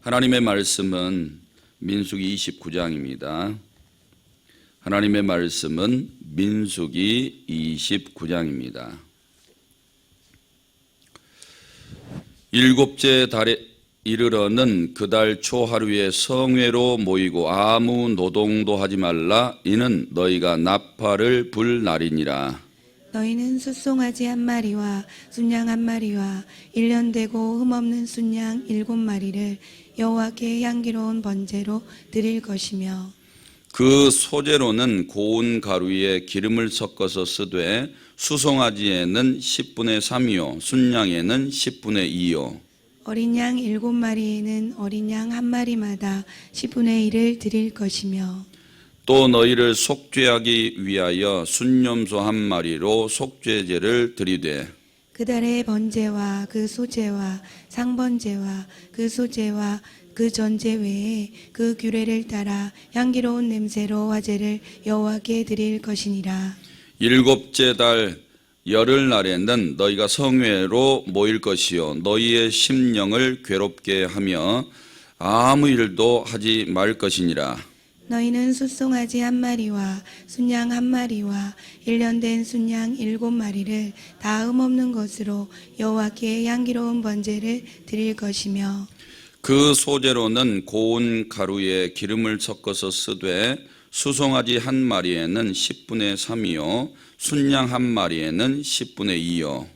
하나님의 말씀은 민수기 29장입니다. 하나님의 말씀은 민수기 29장입니다. 일곱째 달에 이르러는 그달 초하루에 성회로 모이고 아무 노동도 하지 말라. 이는 너희가 나팔을 불 날이니라. 너희는 숫송아지 한 마리와 순양 한 마리와 1년 되고 흠없는 순양 7마리를 여호와께 향기로운 번제로 드릴 것이며, 그 소재로는 고운 가루에 기름을 섞어서 쓰되 수송아지에는 10분의 3이요 순양에는 10분의 2요 어린 양 7마리에는 어린 양 한 마리마다 10분의 1을 드릴 것이며, 또 너희를 속죄하기 위하여 순염소 한 마리로 속죄제를 드리되 그달의 번제와 그 소제와 상번제와 그 소제와 그 전제 외에 그 규례를 따라 향기로운 냄새로 화제를 여호와께 드릴 것이니라. 일곱째 달 열흘날에는 너희가 성회로 모일 것이요 너희의 심령을 괴롭게 하며 아무 일도 하지 말 것이니라. 너희는 숫송아지 한 마리와 순양 한 마리와 1년 된 순양 7마리를 다 흠없는 것으로 여호와께 향기로운 번제를 드릴 것이며, 그 소재로는 고운 가루에 기름을 섞어서 쓰되 수송아지 한 마리에는 10분의 3이요 순양 한 마리에는 10분의 2요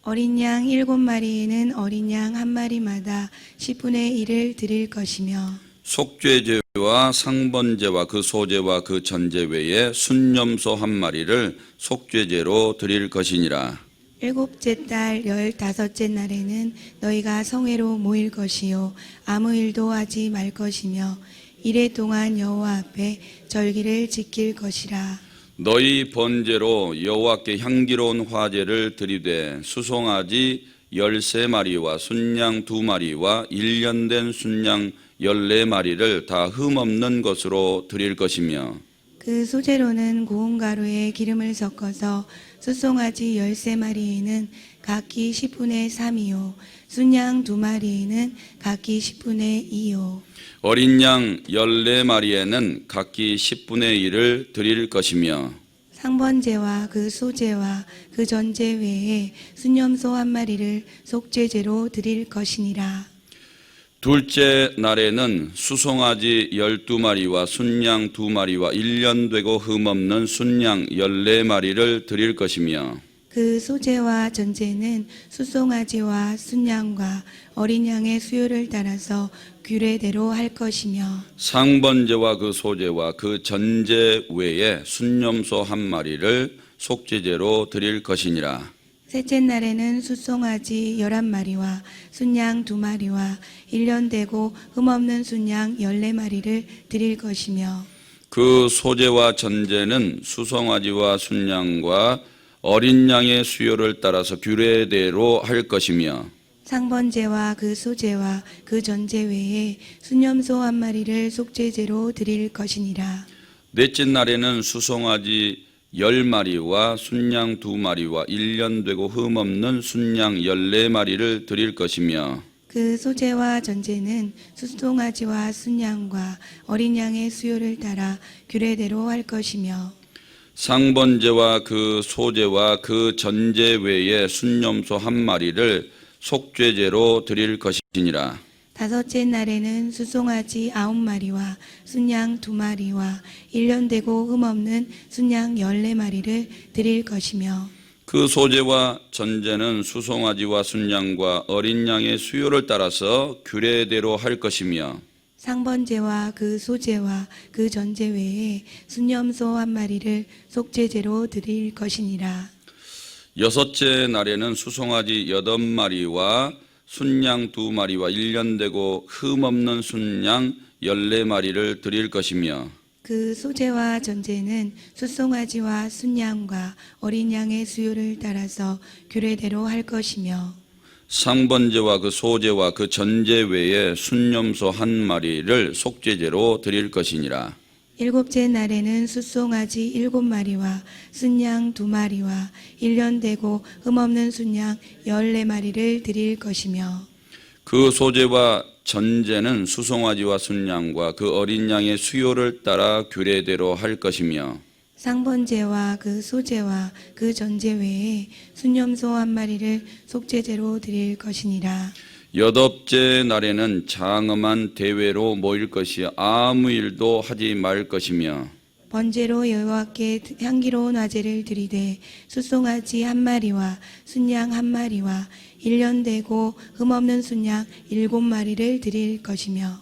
어린 양 7마리에는 어린 양 한 마리마다 10분의 1을 드릴 것이며, 속죄제와 상번제와 그 소제와 그 전제 외에 순염소 한 마리를 속죄제로 드릴 것이니라. 일곱째 달 15째 날에는 너희가 성회로 모일 것이요 아무 일도 하지 말 것이며, 이래 동안 여호와 앞에 절기를 지킬 것이라. 너희 번제로 여호와께 향기로운 화제를 드리되 수송아지 13마리와 순양 2마리와 1년 된 순양 14마리를 다 흠없는 것으로 드릴 것이며, 그 소재로는 고운 가루에 기름을 섞어서 숫송아지 13마리에는 각기 10분의 3이요 순양 2마리에는 각기 10분의 2요 어린 양 14마리에는 각기 10분의 1을 드릴 것이며, 상번제와 그 소제와 그 전제 외에 순염소 한 마리를 속죄제로 드릴 것이니라. 둘째 날에는 수송아지 12마리와 순양 2마리와 1년 되고 흠없는 순양 14마리를 드릴 것이며, 그 소제와 전제는 숫송아지와 순양과 어린 양의 수요를 따라서 규례대로 할 것이며, 상번제와 그 소제와 그 전제 외에 순염소 한 마리를 속죄제로 드릴 것이니라. 셋째 날에는 숫송아지 11마리와 순양 2마리와 1년 되고 흠없는 순양 14마리를 드릴 것이며, 그 소제와 전제는 수송아지와 순양과 어린 양의 수요를 따라서 규례대로 할 것이며, 상번제와 그 소제와 그 전제 외에 순염소 한 마리를 속죄제로 드릴 것이니라. 넷째 날에는 수송아지 10마리와 순양 2마리와 1년 되고 흠없는 순양 14마리를 드릴 것이며, 그 소제와 전제는 숫송아지와 순양과 어린 양의 수요를 따라 규례대로 할 것이며, 상번제와 그 소제와 그 전제 외에 순염소 한 마리를 속죄제로 드릴 것이니라. 다섯째 날에는 숫송아지 9마리와 순양 2마리와 1년 되고 흠없는 순양 14마리를 드릴 것이며, 그 소제와 전제는 수송아지와 순양과 어린 양의 수요를 따라서 규례대로 할 것이며, 상번제와 그 소제와 그 전제 외에 순염소 한 마리를 속죄제로 드릴 것이니라. 여섯째 날에는 수송아지 8마리와 순양 2마리와 1년 되고 흠없는 순양 14마리를 드릴 것이며, 그 소제와 전제는 숫송아지와 순양과 어린 양의 수요를 따라서 규례대로 할 것이며, 상번제와 그 소제와 그 전제 외에 순염소 한 마리를 속죄제로 드릴 것이니라. 일곱째 날에는 숫송아지 7마리와 순양 2마리와 1년 되고 흠없는 순양 14마리를 드릴 것이며, 그 소재와 전제는 수송아지와 순양과 그 어린 양의 수요를 따라 규례대로 할 것이며 상번제와 그 소제와 그 전제 외에 순염소 한 마리를 속죄제로 드릴 것이니라. 여덟째 날에는 장엄한 대회로 모일 것이 아무 일도 하지 말 것이며 번제로 여호와께 향기로운 화제를 드리되 숫송아지 한 마리와 순양 한 마리와 1년 되고 흠없는 순양 7마리를 드릴 것이며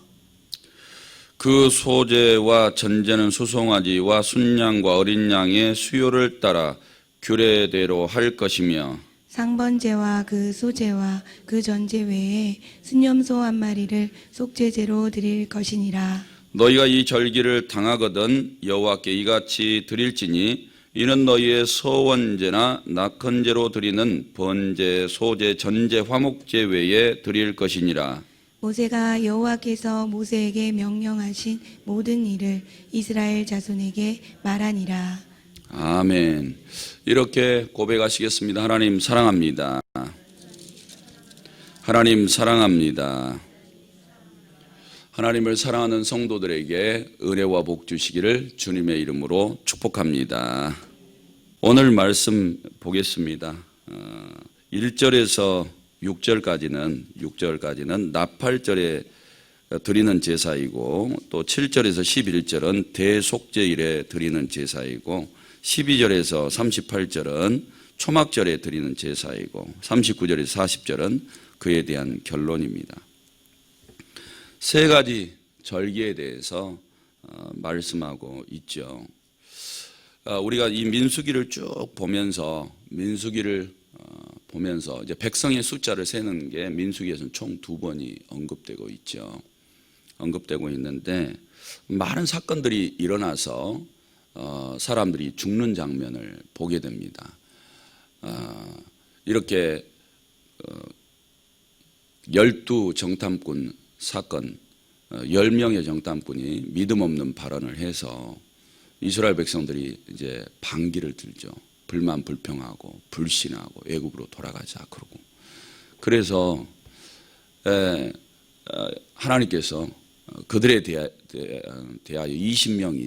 그 소제와 전제는 수송아지와 순양과 어린 양의 수요를 따라 규례대로 할 것이며 상번제와 그 소제와 그 전제 외에 순염소 한 마리를 속죄제로 드릴 것이니라. 너희가 이 절기를 당하거든 여호와께 이같이 드릴지니 이는 너희의 서원제나 낙헌제로 드리는 번제, 소제, 전제, 화목제 외에 드릴 것이니라. 모세가 여호와께서 모세에게 명령하신 모든 일을 이스라엘 자손에게 말하니라. 아멘. 이렇게 고백하시겠습니다. 하나님 사랑합니다. 하나님 사랑합니다. 하나님을 사랑하는 성도들에게 은혜와 복 주시기를 주님의 이름으로 축복합니다. 오늘 말씀 보겠습니다. 1절에서 6절까지는 나팔절에 드리는 제사이고 또 7절에서 11절은 대속제일에 드리는 제사이고 12절에서 38절은 초막절에 드리는 제사이고 39절에서 40절은 그에 대한 결론입니다. 세 가지 절기에 대해서 말씀하고 있죠. 우리가 이 민수기를 쭉 보면서 이제 백성의 숫자를 세는 게 민수기에서는 총 2번이 언급되고 있죠. 언급되고 있는데 많은 사건들이 일어나서 사람들이 죽는 장면을 보게 됩니다. 이렇게 12 정탐꾼 사건, 10명의 정탐꾼이 믿음 없는 발언을 해서 이스라엘 백성들이 이제 반기를 들죠. 불만 불평하고 불신하고 애굽으로 돌아가자 그러고. 그래서 하나님께서 그들에 대하여 20명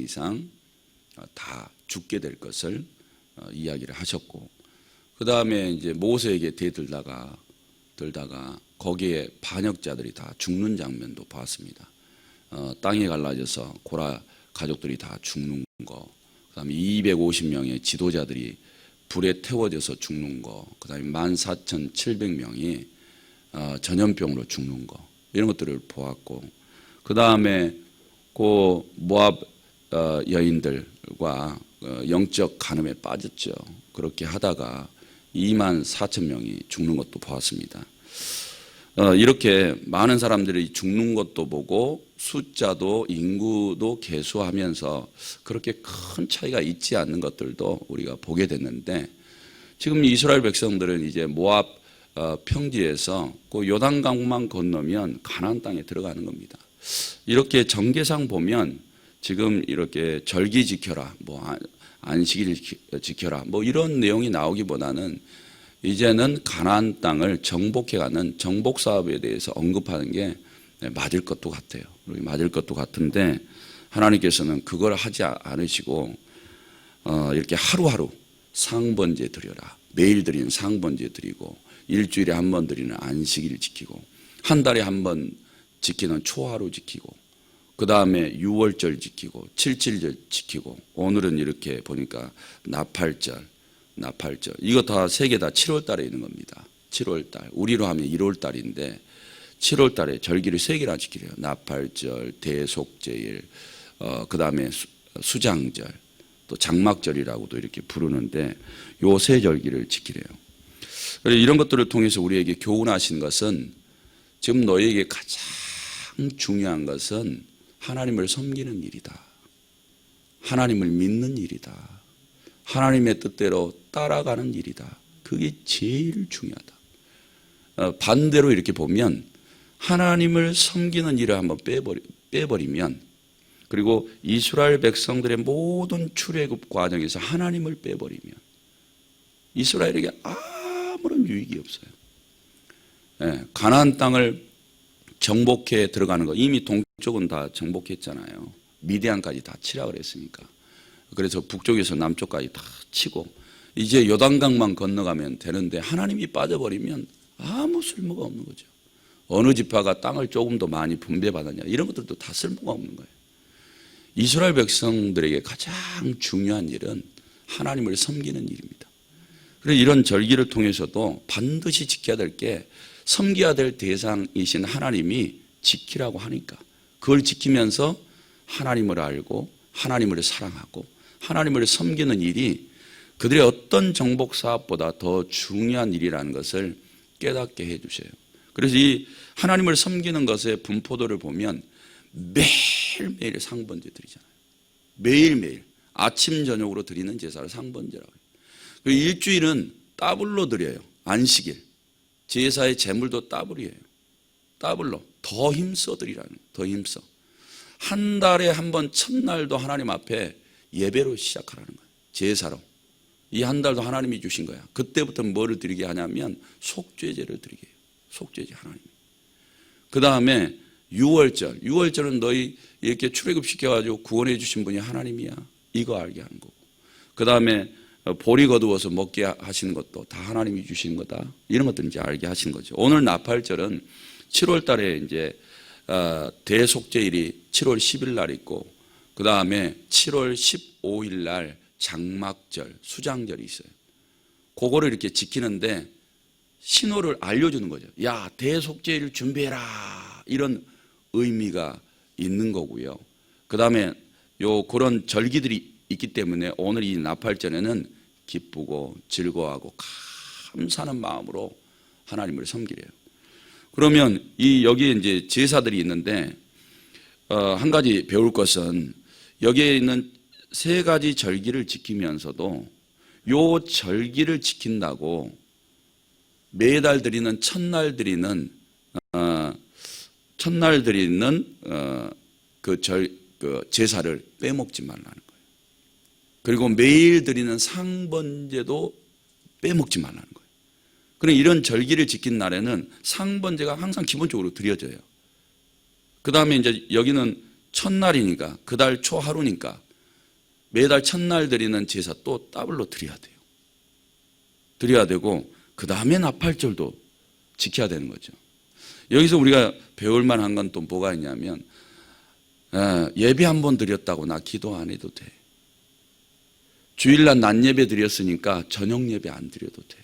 이상 다 죽게 될 것을 이야기를 하셨고, 그 다음에 이제 모세에게 대들다가 거기에 반역자들이 다 죽는 장면도 봤습니다. 땅에 갈라져서 고라 가족들이 다 죽는 거, 그 다음에 250명의 지도자들이 불에 태워져서 죽는 거, 그 다음에 14,700명이 전염병으로 죽는 거, 이런 것들을 보았고, 그 다음에 그 모압 여인들과 영적 간음에 빠졌죠. 그렇게 하다가 24,000명이 죽는 것도 보았습니다. 이렇게 많은 사람들이 죽는 것도 보고 숫자도 인구도 계수하면서 그렇게 큰 차이가 있지 않는 것들도 우리가 보게 됐는데, 지금 이스라엘 백성들은 이제 모압 평지에서 그 요단강만 건너면 가나안 땅에 들어가는 겁니다. 이렇게 전개상 보면 지금 이렇게 절기 지켜라, 뭐 안식일 지켜라, 뭐 이런 내용이 나오기보다는 이제는 가나안 땅을 정복해가는 정복 사업에 대해서 언급하는 게 맞을 것도 같아요. 맞을 것도 같은데 하나님께서는 그걸 하지 않으시고 이렇게 하루하루 상번제 드려라, 매일 드리는 상번제 드리고 일주일에 한 번 드리는 안식일 지키고 한 달에 한 번 지키는 초하루 지키고 그 다음에 6월절 지키고 7.7절 지키고 오늘은 이렇게 보니까 나팔절 이거 다 세 개 다 7월 달에 있는 겁니다. 7월 달, 우리로 하면 1월 달인데 7월 달에 절기를 세 개나 지키래요. 나팔절, 대속제일, 그 다음에 수장절, 또 장막절이라고도 이렇게 부르는데 요 세 절기를 지키래요. 이런 것들을 통해서 우리에게 교훈하신 것은 지금 너희에게 가장 중요한 것은 하나님을 섬기는 일이다. 하나님을 믿는 일이다. 하나님의 뜻대로 따라가는 일이다. 그게 제일 중요하다. 반대로 이렇게 보면 하나님을 섬기는 일을 한번 빼버리면, 그리고 이스라엘 백성들의 모든 출애굽 과정에서 하나님을 빼버리면 이스라엘에게 아무런 유익이 없어요. 가나안 땅을 정복해 들어가는 거. 이미 동쪽은 다 정복했잖아요. 미디안까지 다 치라 그랬으니까. 그래서 북쪽에서 남쪽까지 다 치고 이제 요단강만 건너가면 되는데 하나님이 빠져버리면 아무 쓸모가 없는 거죠. 어느 지파가 땅을 조금 더 많이 분배받았냐 이런 것들도 다 쓸모가 없는 거예요. 이스라엘 백성들에게 가장 중요한 일은 하나님을 섬기는 일입니다. 그래서 이런 절기를 통해서도 반드시 지켜야 될 게 섬겨야 될 대상이신 하나님이 지키라고 하니까 그걸 지키면서 하나님을 알고 하나님을 사랑하고 하나님을 섬기는 일이 그들의 어떤 정복 사업보다 더 중요한 일이라는 것을 깨닫게 해주세요. 그래서 이 하나님을 섬기는 것의 분포도를 보면 매일매일 상번제 드리잖아요. 매일매일 아침 저녁으로 드리는 제사를 상번제라고 해요. 그리고 일주일은 더블로 드려요. 안식일 제사의 제물도 더블이에요. 더블로 더 힘써 드리라는 거예요. 더 힘써. 한 달에 한 번 첫날도 하나님 앞에 예배로 시작하라는 거예요. 제사로. 이 한 달도 하나님이 주신 거야. 그때부터 뭐를 드리게 하냐면 속죄제를 드리게 해요. 속죄제 하나님. 그 다음에 6월절. 6월절은 너희 이렇게 출애굽시켜가지고 구원해 주신 분이 하나님이야. 이거 알게 하는 거고. 그 다음에 보리 거두어서 먹게 하시는 것도 다 하나님이 주시는 거다. 이런 것들 이제 알게 하시는 거죠. 오늘 나팔절은 7월 달에 이제 대속죄일이 7월 10일 날 있고 그 다음에 7월 15일 날 장막절, 수장절이 있어요. 그거를 이렇게 지키는데 신호를 알려주는 거죠. 야, 대속죄일 준비해라. 이런 의미가 있는 거고요. 그 다음에 그런 절기들이 있기 때문에 오늘 이 나팔절에는 기쁘고 즐거워하고 감사하는 마음으로 하나님을 섬기래요. 그러면 여기에 이제 제사들이 있는데 한 가지 배울 것은 여기에 있는 세 가지 절기를 지키면서도 요 절기를 지킨다고 매달 드리는 첫날 드리는 그 제사를 빼먹지 말라는 거예요. 그리고 매일 드리는 상번제도 빼먹지 말라는 거예요. 그럼 이런 절기를 지킨 날에는 상번제가 항상 기본적으로 드려져요. 그 다음에 이제 여기는 첫날이니까 그달 초 하루니까 매달 첫날 드리는 제사 또 더블로 드려야 돼요. 드려야 되고 그 다음에 나팔절도 지켜야 되는 거죠. 여기서 우리가 배울 만한 건 또 뭐가 있냐면 예배 한 번 드렸다고 나 기도 안 해도 돼. 주일날 낮 예배 드렸으니까 저녁 예배 안 드려도 돼.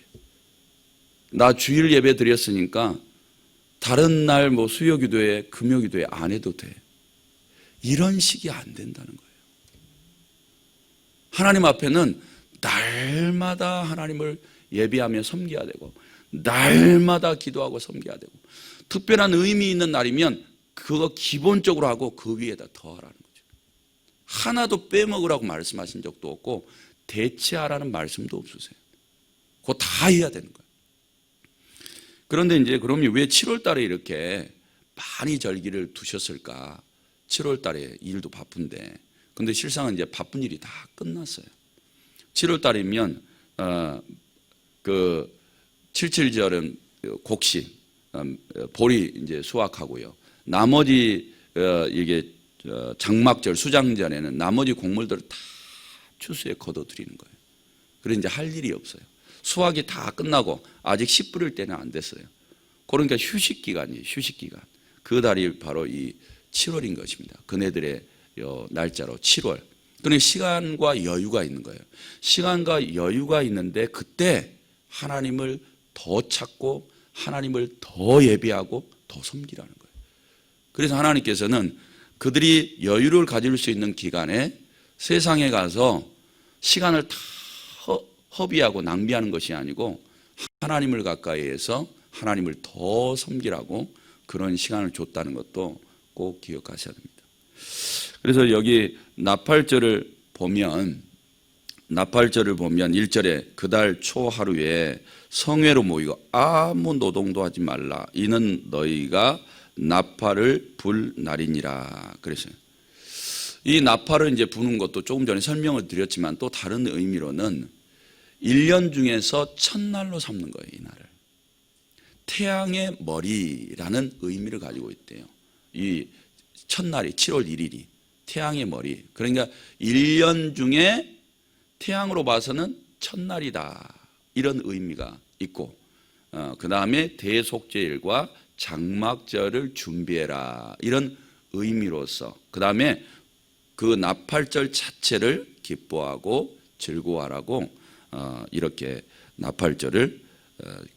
나 주일 예배 드렸으니까 다른 날 뭐 수요 기도회, 금요 기도회 안 해도 돼. 이런 식이 안 된다는 거예요. 하나님 앞에는 날마다 하나님을 예배하며 섬겨야 되고 날마다 기도하고 섬겨야 되고 특별한 의미 있는 날이면 그거 기본적으로 하고 그 위에다 더 하라는 거죠. 하나도 빼먹으라고 말씀하신 적도 없고 대체하라는 말씀도 없으세요. 그거 다 해야 되는 거예요. 그런데 이제 그러면 왜 7월 달에 이렇게 많이 절기를 두셨을까? 7월 달에 일도 바쁜데. 근데 실상은 이제 바쁜 일이 다 끝났어요. 7월 달이면 그 77절은 곡식, 보리 이제 수확하고요. 나머지 이게 장막절, 수장절에는 나머지 곡물들을 다 추수에 거둬들이는 거예요. 그래서 이제 할 일이 없어요. 수확이 다 끝나고 아직 씨 뿌릴 때는 안 됐어요. 그러니까 휴식 기간이에요. 휴식 기간. 그 달이 바로 이 7월인 것입니다. 그네들의 날짜로 7월. 그러니까 시간과 여유가 있는 거예요. 시간과 여유가 있는데 그때 하나님을 더 찾고 하나님을 더 예배하고 더 섬기라는 거예요. 그래서 하나님께서는 그들이 여유를 가질 수 있는 기간에 세상에 가서 시간을 다 허비하고 낭비하는 것이 아니고 하나님을 가까이해서 하나님을 더 섬기라고 그런 시간을 줬다는 것도 꼭 기억하셔야 됩니다. 그래서 여기 나팔절을 보면 1절에 그달 초 하루에 성회로 모이고 아무 노동도 하지 말라. 이는 너희가 나팔을 불 날이니라. 그래서 이 나팔을 이제 부는 것도 조금 전에 설명을 드렸지만 또 다른 의미로는 1년 중에서 첫날로 삼는 거예요. 이 날을. 태양의 머리라는 의미를 가지고 있대요. 이 첫날이 7월 1일이 태양의 머리. 그러니까 1년 중에 태양으로 봐서는 첫날이다. 이런 의미가 있고, 그 다음에 대속죄일과 장막절을 준비해라. 이런 의미로서, 그 다음에 그 나팔절 자체를 기뻐하고 즐거워하라고 이렇게 나팔절을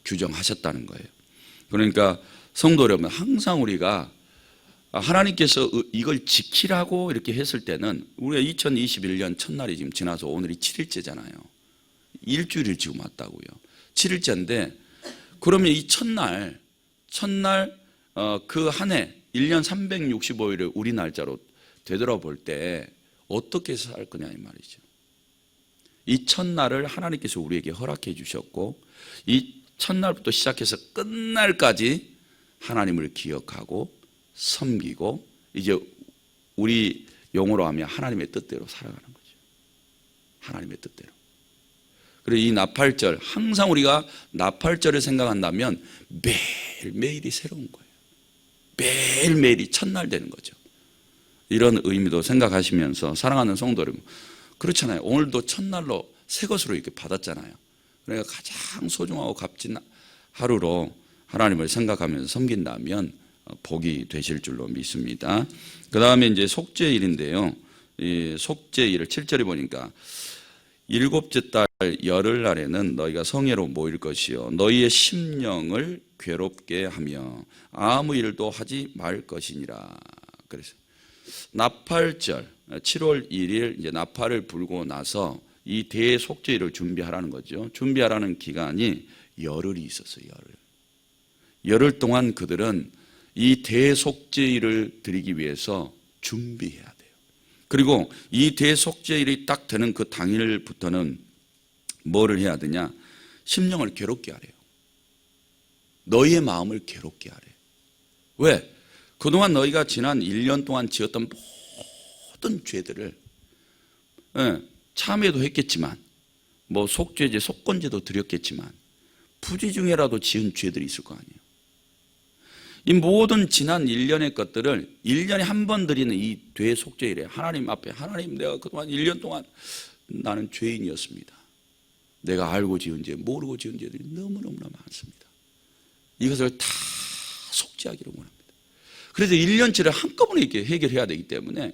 규정하셨다는 거예요. 그러니까 성도 여러분, 항상 우리가 하나님께서 이걸 지키라고 이렇게 했을 때는, 우리가 2021년 첫날이 지금 지나서 오늘이 7일째잖아요. 일주일을 지금 왔다고요. 7일째인데, 그러면 이 첫날 그 한 해 1년 365일을 우리 날짜로 되돌아볼 때 어떻게 살 거냐 이 말이죠. 이 첫날을 하나님께서 우리에게 허락해 주셨고, 이 첫날부터 시작해서 끝날까지 하나님을 기억하고 섬기고, 이제 우리 용어로 하면 하나님의 뜻대로 살아가는 거죠. 하나님의 뜻대로. 그리고 이 나팔절, 항상 우리가 나팔절을 생각한다면 매일매일이 새로운 거예요. 매일매일이 첫날 되는 거죠. 이런 의미도 생각하시면서, 사랑하는 성도 여러분, 그렇잖아요. 오늘도 첫날로 새 것으로 이렇게 받았잖아요. 그러니까 가장 소중하고 값진 하루로 하나님을 생각하면서 섬긴다면 복이 되실 줄로 믿습니다. 그 다음에 이제 속죄일인데요. 이 속죄일을 7절에 보니까 일곱째 달 열흘날에는 너희가 성회로 모일 것이요 너희의 심령을 괴롭게 하며 아무 일도 하지 말 것이니라. 그래서 나팔절 7월 1일 이제 나팔을 불고 나서 이 대속죄일을 준비하라는 거죠. 준비하라는 기간이 열흘이 있었어요. 열흘 동안 그들은 이 대속죄일을 드리기 위해서 준비해야 돼요. 그리고 이 대속죄일이 딱 되는 그 당일부터는 뭐를 해야 되냐? 심령을 괴롭게 하래요. 너희의 마음을 괴롭게 하래. 왜? 그동안 너희가 지난 1년 동안 지었던 모든 죄들을 참회도 했겠지만, 뭐 속죄제, 속건제도 드렸겠지만 부지 중에라도 지은 죄들이 있을 거 아니에요. 이 모든 지난 1년의 것들을 1년에 한 번 드리는 이 대속죄일에 하나님 앞에, 하나님, 내가 그동안 1년 동안 나는 죄인이었습니다. 내가 알고 지은 죄, 모르고 지은 죄들이 너무너무나 많습니다. 이것을 다 속죄하기를 원합니다. 그래서 1년치를 한꺼번에 이렇게 해결해야 되기 때문에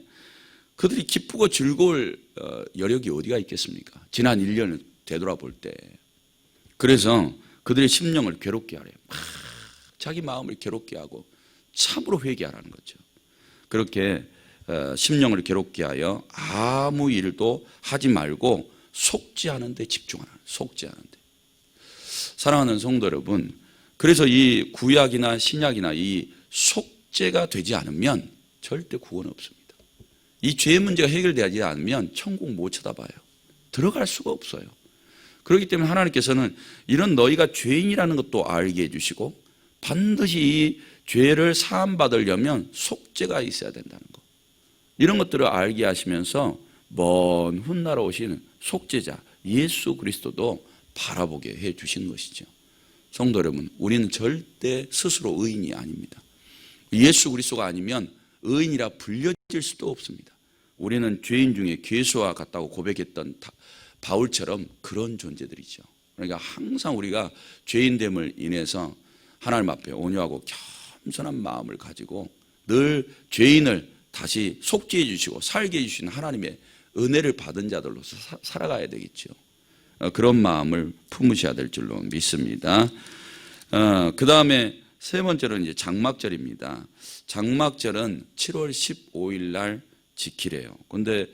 그들이 기쁘고 즐거울 여력이 어디가 있겠습니까? 지난 1년을 되돌아볼 때. 그래서 그들의 심령을 괴롭게 하래요. 자기 마음을 괴롭게 하고 참으로 회개하라는 거죠. 그렇게 심령을 괴롭게 하여 아무 일도 하지 말고 속죄하는 데 집중하라. 속죄하는 데. 사랑하는 성도 여러분, 그래서 이 구약이나 신약이나 이 속죄가 되지 않으면 절대 구원 없습니다. 이 죄의 문제가 해결되지 않으면 천국 못 쳐다봐요. 들어갈 수가 없어요. 그렇기 때문에 하나님께서는 이런 너희가 죄인이라는 것도 알게 해주시고, 반드시 이 죄를 사함받으려면 속죄가 있어야 된다는 것, 이런 것들을 알게 하시면서 먼 훗날 오시는 속죄자 예수 그리스도도 바라보게 해 주시는 것이죠. 성도 여러분, 우리는 절대 스스로 의인이 아닙니다. 예수 그리스도가 아니면 의인이라 불려질 수도 없습니다. 우리는 죄인 중에 괴수와 같다고 고백했던 바울처럼 그런 존재들이죠. 그러니까 항상 우리가 죄인됨을 인해서 하나님 앞에 온유하고 겸손한 마음을 가지고 늘 죄인을 다시 속죄해 주시고 살게 해주시는 하나님의 은혜를 받은 자들로서 살아가야 되겠죠. 그런 마음을 품으셔야 될 줄로 믿습니다. 그 다음에 세 번째로는 이제 장막절입니다. 장막절은 7월 15일 날 지키래요. 그런데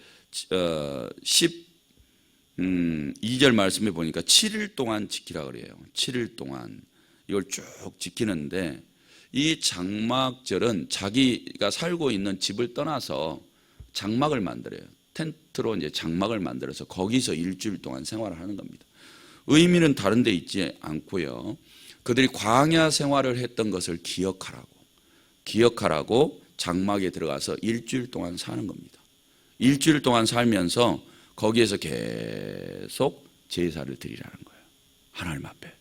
2절 말씀해 보니까 7일 동안 지키라 그래요. 7일 동안 이걸 쭉 지키는데, 이 장막절은 자기가 살고 있는 집을 떠나서 장막을 만들어요. 텐트로 이제 장막을 만들어서 거기서 일주일 동안 생활을 하는 겁니다. 의미는 다른 데 있지 않고요. 그들이 광야 생활을 했던 것을 기억하라고 장막에 들어가서 일주일 동안 사는 겁니다. 일주일 동안 살면서 거기에서 계속 제사를 드리라는 거예요. 하나님 앞에.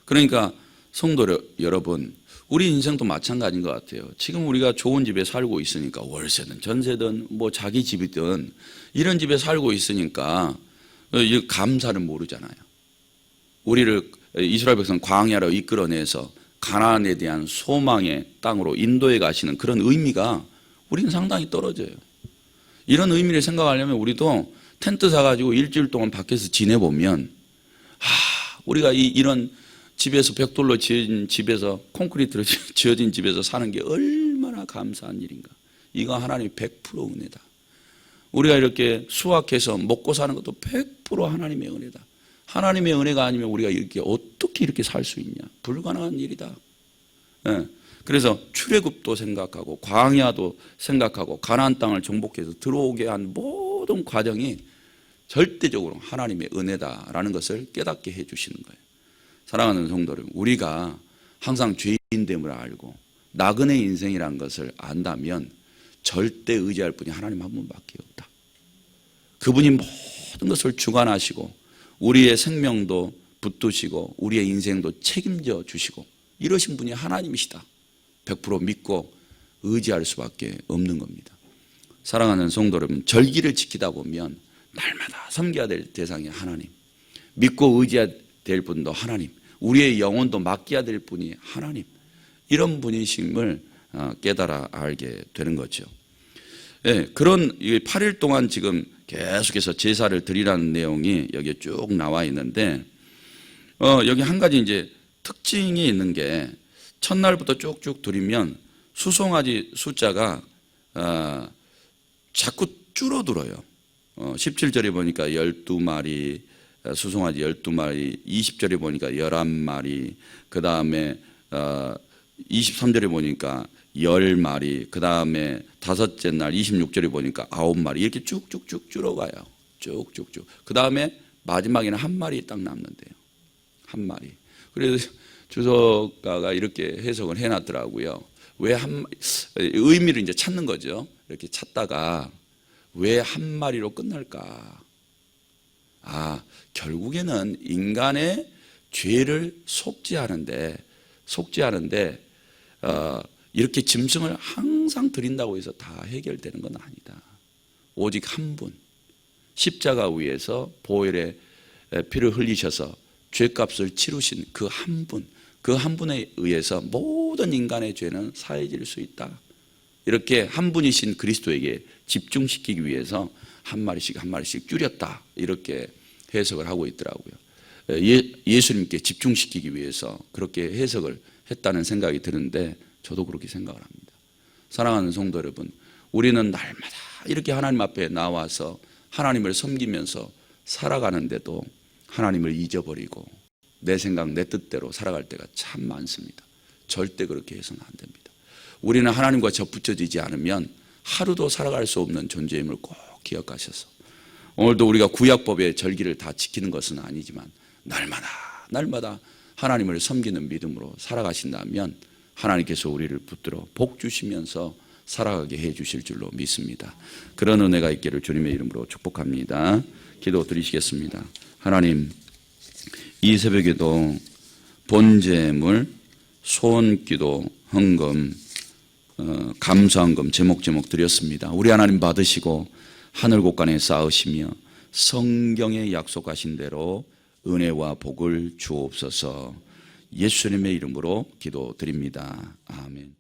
그러니까 성도 여러분, 우리 인생도 마찬가지인 것 같아요. 지금 우리가 좋은 집에 살고 있으니까, 월세든 전세든 뭐 자기 집이든 이런 집에 살고 있으니까 이 감사를 모르잖아요. 우리를 이스라엘 백성 광야로 이끌어내서 가나안에 대한 소망의 땅으로 인도해 가시는 그런 의미가 우리는 상당히 떨어져요. 이런 의미를 생각하려면 우리도 텐트 사가지고 일주일 동안 밖에서 지내보면, 우리가 이런 집에서 벽돌로 지어진 집에서, 콘크리트로 지어진 집에서 사는 게 얼마나 감사한 일인가. 이거 하나님의 100% 은혜다. 우리가 이렇게 수확해서 먹고 사는 것도 100% 하나님의 은혜다. 하나님의 은혜가 아니면 우리가 어떻게 이렇게 살 수 있냐. 불가능한 일이다. 그래서 출애굽도 생각하고 광야도 생각하고 가나안 땅을 정복해서 들어오게 한 모든 과정이 절대적으로 하나님의 은혜다라는 것을 깨닫게 해 주시는 거예요. 사랑하는 성도 여러분, 우리가 항상 죄인됨을 알고 나그네 인생이라는 것을 안다면 절대 의지할 분이 하나님 한 분밖에 없다. 그분이 모든 것을 주관하시고 우리의 생명도 붙드시고 우리의 인생도 책임져 주시고 이러신 분이 하나님이시다. 100% 믿고 의지할 수밖에 없는 겁니다. 사랑하는 성도 여러분, 절기를 지키다 보면 날마다 섬겨야 될 대상이 하나님, 믿고 의지해야 될 분도 하나님, 우리의 영혼도 맡겨야 될 분이 하나님, 이런 분이심을 깨달아 알게 되는 거죠. 그런 8일 동안 지금 계속해서 제사를 드리라는 내용이 여기에 쭉 나와 있는데, 여기 한 가지 이제 특징이 있는 게, 첫날부터 쭉쭉 드리면 수송아지 숫자가 자꾸 줄어들어요. 17절에 보니까 12마리, 수송아지 12마리, 20절에 보니까 11마리, 그 다음에 23절에 보니까 10마리, 그 다음에 다섯째 날 26절에 보니까 9마리, 이렇게 쭉쭉쭉 줄어가요. 쭉쭉쭉. 그 다음에 마지막에는 한 마리 딱 남는데요. 한 마리. 그래서 주석가가 이렇게 해석을 해놨더라고요. 의미를 이제 찾는 거죠. 이렇게 찾다가 왜 한 마리로 끝날까? 결국에는 인간의 죄를 속죄하는데 이렇게 짐승을 항상 드린다고 해서 다 해결되는 건 아니다. 오직 한 분, 십자가 위에서 보혈의 피를 흘리셔서 죄값을 치르신 그 한 분, 그 한 분에 의해서 모든 인간의 죄는 사해질 수 있다. 이렇게 한 분이신 그리스도에게 집중시키기 위해서 한 마리씩 줄였다. 이렇게 해석을 하고 있더라고요. 예수님께 집중시키기 위해서 그렇게 해석을 했다는 생각이 드는데 저도 그렇게 생각을 합니다. 사랑하는 성도 여러분, 우리는 날마다 이렇게 하나님 앞에 나와서 하나님을 섬기면서 살아가는데도 하나님을 잊어버리고 내 생각, 내 뜻대로 살아갈 때가 참 많습니다. 절대 그렇게 해서는 안 됩니다. 우리는 하나님과 접붙여지지 않으면 하루도 살아갈 수 없는 존재임을 꼭 기억하셔서, 오늘도 우리가 구약법의 절기를 다 지키는 것은 아니지만 날마다 하나님을 섬기는 믿음으로 살아가신다면 하나님께서 우리를 붙들어 복 주시면서 살아가게 해 주실 줄로 믿습니다. 그런 은혜가 있기를 주님의 이름으로 축복합니다. 기도 드리시겠습니다. 하나님, 이 새벽에도 번제물, 소원기도, 헌금, 감사헌금 제목 드렸습니다. 우리 하나님 받으시고 하늘 곳간에 쌓으시며 성경에 약속하신 대로 은혜와 복을 주옵소서. 예수님의 이름으로 기도드립니다. 아멘.